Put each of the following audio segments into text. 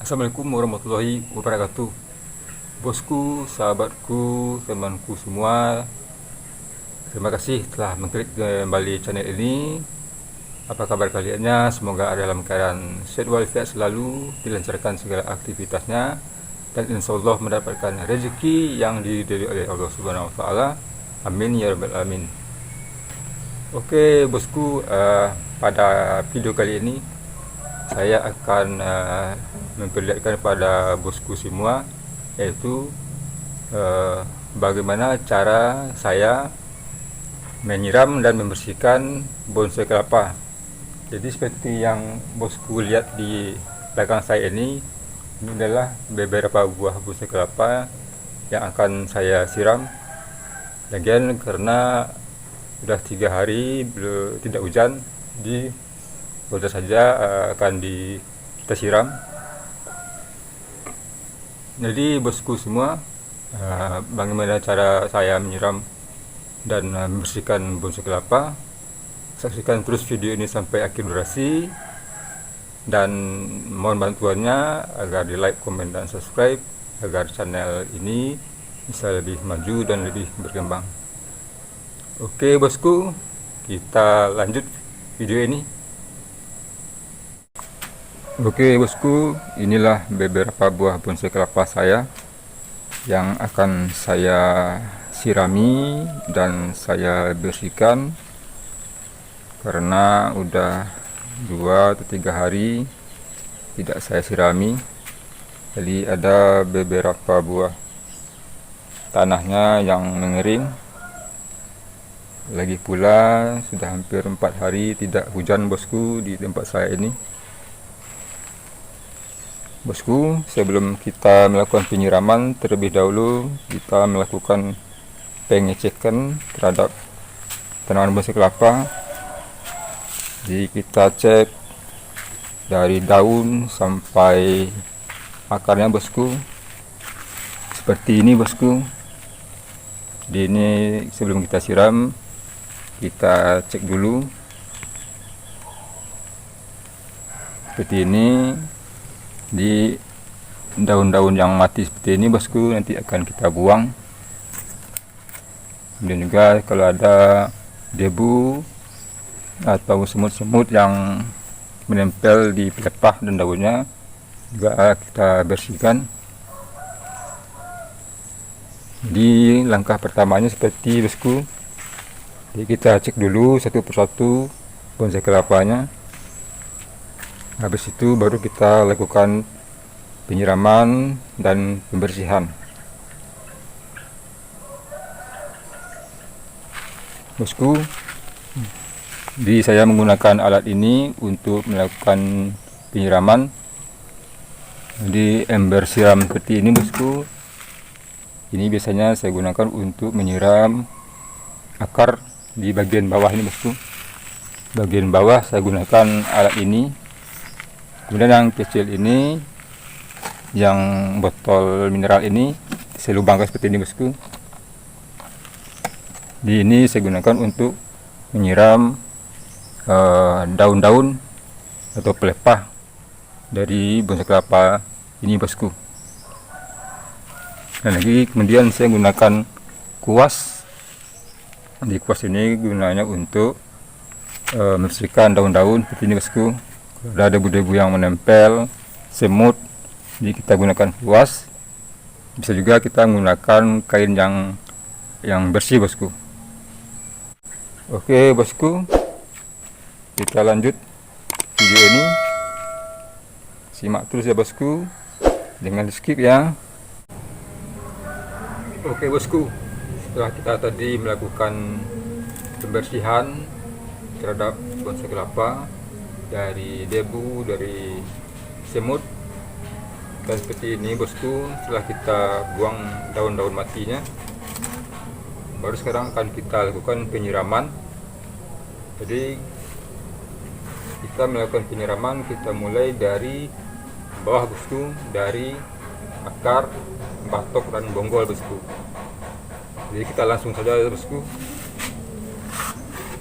Assalamualaikum warahmatullahi wabarakatuh. Bosku, sahabatku, temanku semua, terima kasih telah mengklik kembali channel ini. Apa kabar kaliannya? Semoga ada dalam keadaan sehat walafiat selalu, dilancarkan segala aktivitasnya, dan insya Allah mendapatkan rezeki yang diridhoi oleh Allah Subhanahu Wa Taala. Amin ya rabbal alamin. Oke bosku, pada video kali ini saya akan memperlihatkan pada bosku semua, yaitu bagaimana cara saya menyiram dan membersihkan bonsai kelapa. Jadi seperti yang bosku lihat di belakang saya ini adalah beberapa buah bonsai kelapa yang akan saya siram. Lagian karena sudah 3 hari tidak hujan, di wajar saja akan kita siram. Jadi bosku semua, bagaimana cara saya menyiram dan membersihkan bonsai kelapa? Saksikan terus video ini sampai akhir durasi, dan mohon bantuannya agar di like, komen, dan subscribe agar channel ini bisa lebih maju dan lebih berkembang. Oke bosku, kita lanjut video ini. Oke bosku, inilah beberapa buah bonsai kelapa saya yang akan saya sirami dan saya bersihkan karena udah 2 atau 3 hari tidak saya sirami. Jadi ada beberapa buah tanahnya yang mengering. Lagi pula sudah hampir 4 hari tidak hujan bosku di tempat saya ini. Bosku, sebelum kita melakukan penyiraman, terlebih dahulu kita melakukan pengecekan terhadap tanaman bonsai kelapa. Jadi kita cek dari daun sampai akarnya bosku. Seperti ini bosku. Jadi ini sebelum kita siram, kita cek dulu. Seperti ini. Di daun-daun yang mati seperti ini bosku nanti akan kita buang. Kemudian juga kalau ada debu atau semut-semut yang menempel di pelepah dan daunnya juga kita bersihkan. Di langkah pertamanya seperti bosku, jadi kita cek dulu satu persatu bonsai kelapanya. Habis itu baru kita lakukan penyiraman dan pembersihan. Bosku, jadi saya menggunakan alat ini untuk melakukan penyiraman. Jadi ember siram seperti ini bosku, ini biasanya saya gunakan untuk menyiram akar di bagian bawah ini bosku. Bagian bawah saya gunakan alat ini. Kemudian yang kecil ini, yang botol mineral ini, saya lubangkan seperti ini bosku. Di ini saya gunakan untuk menyiram daun-daun atau pelepah dari bonsai kelapa ini bosku. Dan lagi kemudian saya gunakan kuas. Di kuas ini gunanya untuk membersihkan daun-daun seperti ini bosku. Ada debu-debu yang menempel, semut, jadi kita gunakan kuas. Bisa juga kita menggunakan kain yang bersih bosku. Oke bosku, kita lanjut video ini. Simak terus ya bosku, jangan di skip ya. Oke bosku, setelah kita tadi melakukan pembersihan terhadap bonsai kelapa dari debu, dari semut, dan seperti ini bosku, setelah kita buang daun-daun matinya, baru sekarang akan kita lakukan penyiraman. Jadi kita melakukan penyiraman, kita mulai dari bawah bosku, dari akar, batok, dan bonggol bosku. Jadi kita langsung saja bosku.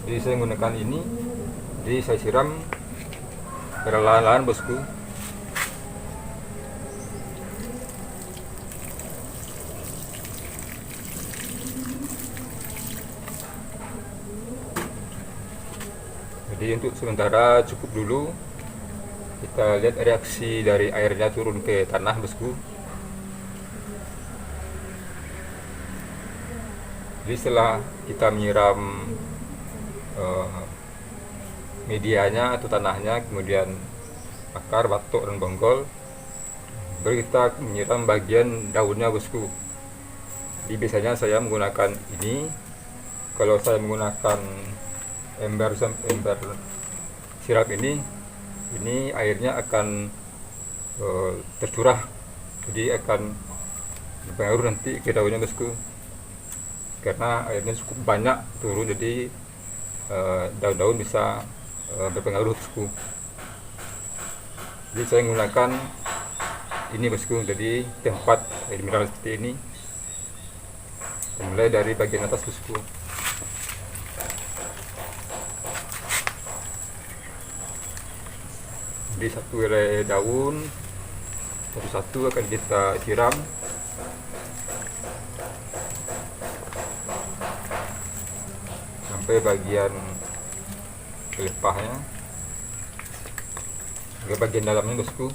Jadi saya menggunakan ini, jadi saya siram perlahan-lahan bosku. Jadi untuk sementara cukup dulu, kita lihat reaksi dari airnya turun ke tanah bosku. Jadi setelah kita menyiram medianya atau tanahnya, kemudian akar, batok, dan bonggol, baru kita menyiram bagian daunnya bosku. Jadi biasanya saya menggunakan ini. Kalau saya menggunakan ember sirap ini airnya akan tercurah, jadi akan berpengaruh nanti ke daunnya bosku, karena airnya cukup banyak turun, jadi daun-daun bisa berpengaruh bosku. Jadi saya menggunakan ini bosku, jadi tempat air mineral seperti ini, mulai dari bagian atas bosku. Jadi satu helai daun satu-satu akan kita siram sampai bagian pelepahnya, ke bagian dalamnya bosku,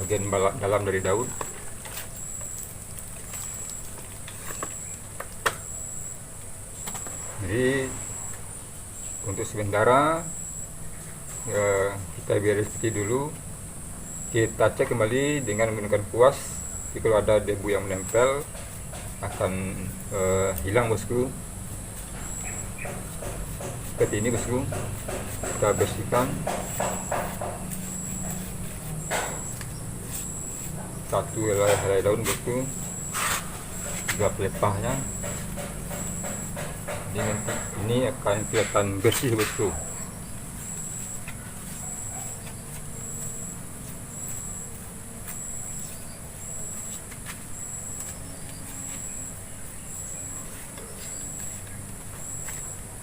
bagian dalam dari daun. Jadi untuk sementara kita biar seperti dulu. Kita cek kembali dengan menggunakan kuas. Jadi kalau ada debu yang menempel akan hilang bosku. Seperti ini bosku, kita bersihkan satu helai daun bosku, juga pelepahnya. Jadi nanti ini akan kelihatan bersih bosku.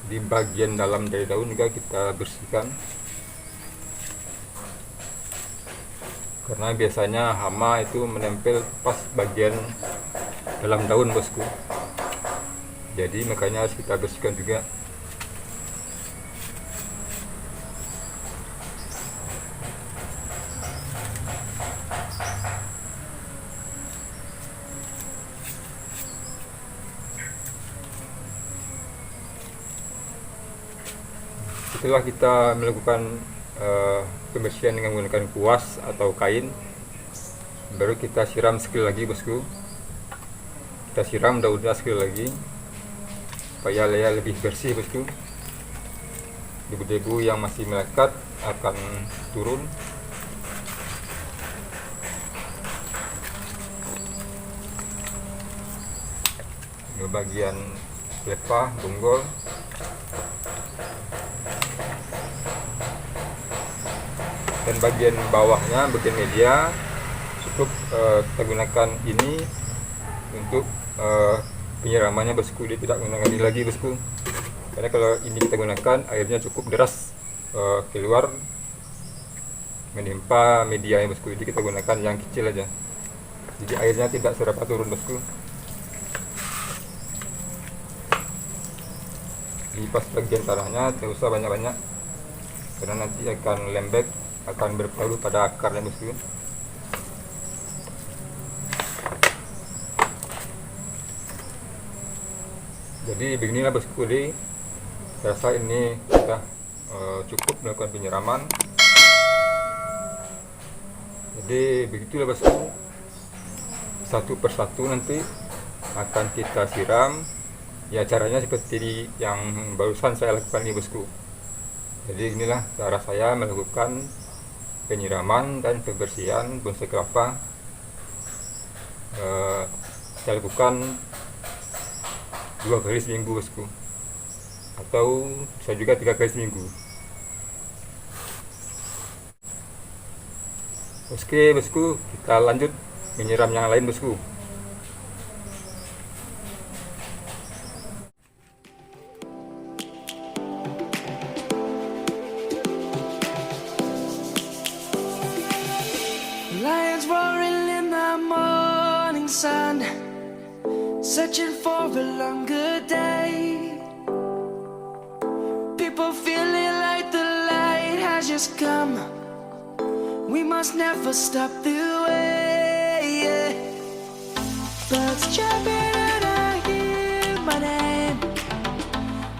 Di bagian dalam dari daun juga kita bersihkan, karena biasanya hama itu menempel pas bagian dalam daun bosku, jadi makanya harus kita bersihkan juga. Setelah kita melakukan pembersihan dengan menggunakan kuas atau kain, baru kita siram sekali lagi bosku. Kita siram daunnya sekali lagi supaya layer lebih bersih bosku. Debu-debu yang masih melekat akan turun. Di bagian pelepah, bonggol, dan bagian bawahnya, bagian media, cukup kita gunakan ini untuk penyiramannya bosku. Dia tidak menggunakan ini lagi bosku, karena kalau ini kita gunakan airnya cukup deras keluar menimpa media ya bosku. Jadi kita gunakan yang kecil aja, jadi airnya tidak seberapa turun bosku. Lipas bagian tanahnya, tidak usah banyak-banyak, karena nanti akan lembek, akan berpengaruh pada akarnya bosku. Jadi beginilah bosku, saya rasa ini sudah cukup melakukan penyiraman. Jadi begitulah bosku, satu persatu nanti akan kita siram. Ya caranya seperti yang barusan saya lakukan ini bosku. Jadi inilah cara saya melakukan penyiraman dan pembersihan bonsai kelapa. Saya lakukan 2 kali seminggu bosku, atau bisa juga 3 kali seminggu. Oke bosku, kita lanjut menyiram yang lain bosku. Lions roaring in the morning sun, searching for a longer day. has just come. We must never stop the way. Yeah. Birds chirping and I hear my name,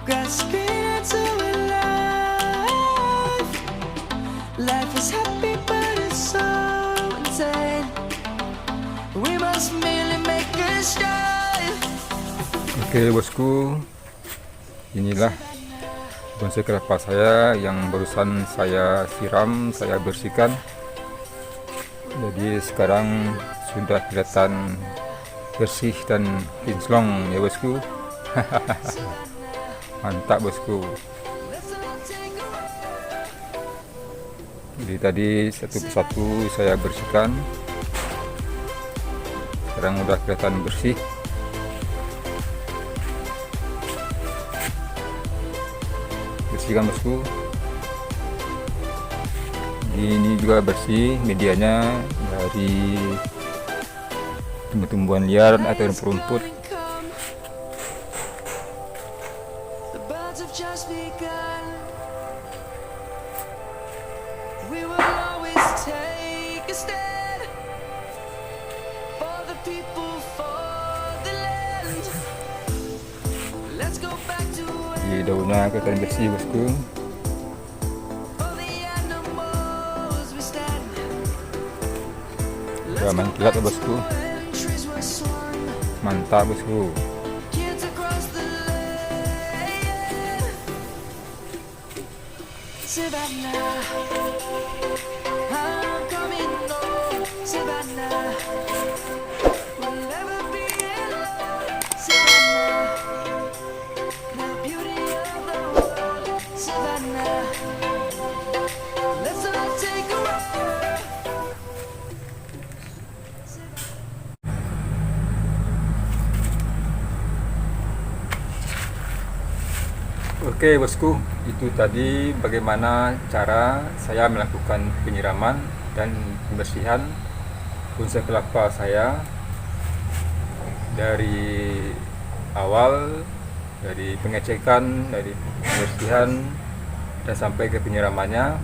grasping into a life. Life is happy but it's so insane. We must merely make a start. Oke bosku, inilah bonsai kelapa saya yang barusan saya siram, saya bersihkan. Jadi sekarang sudah kelihatan bersih dan kinclong ya bosku. Mantap bosku. Jadi tadi satu persatu saya bersihkan. Sekarang udah kelihatan bersih. Bersihkan bosku. Ini juga bersih, medianya dari tumbuh-tumbuhan liar atau rumput. The birds have just begun. We will always take a stand for the people, for the land. Let's go back to Di daunnya kelihatan bersih bosku. for the animals we stand. Udah mantap ya bosku. When trees were swung, Mantap bosku. kids across the land. Savannah, I'm coming home. Savannah, we'll never be alone. Savannah, the beauty of the world. Savannah, let's all take a ride. Oke bosku, itu tadi bagaimana cara saya melakukan penyiraman dan pembersihan bonsai kelapa saya dari awal, dari pengecekan, dari pembersihan dan sampai ke penyiramannya.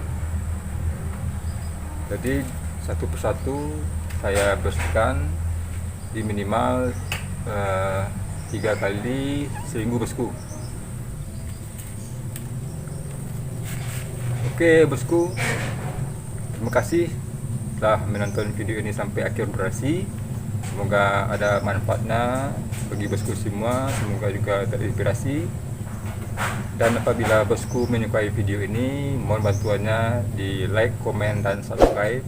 Jadi satu persatu saya bersihkan di minimal 3 kali seminggu bosku. Oke bosku, terima kasih telah menonton video ini sampai akhir durasi. Semoga ada manfaatnya bagi bosku semua, semoga juga terinspirasi. Dan apabila bosku menyukai video ini, mohon bantuannya di like, komen, dan subscribe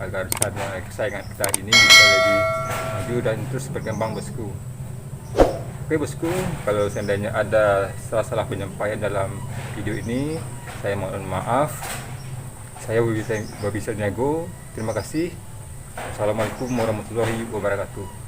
agar channel kesayangan kita ini bisa lebih maju dan terus berkembang bosku. Oke bosku, kalau seandainya ada salah-salah penyampaian dalam video ini, saya mohon maaf. Saya Bobi Seniago. Terima kasih. Assalamualaikum warahmatullahi wabarakatuh.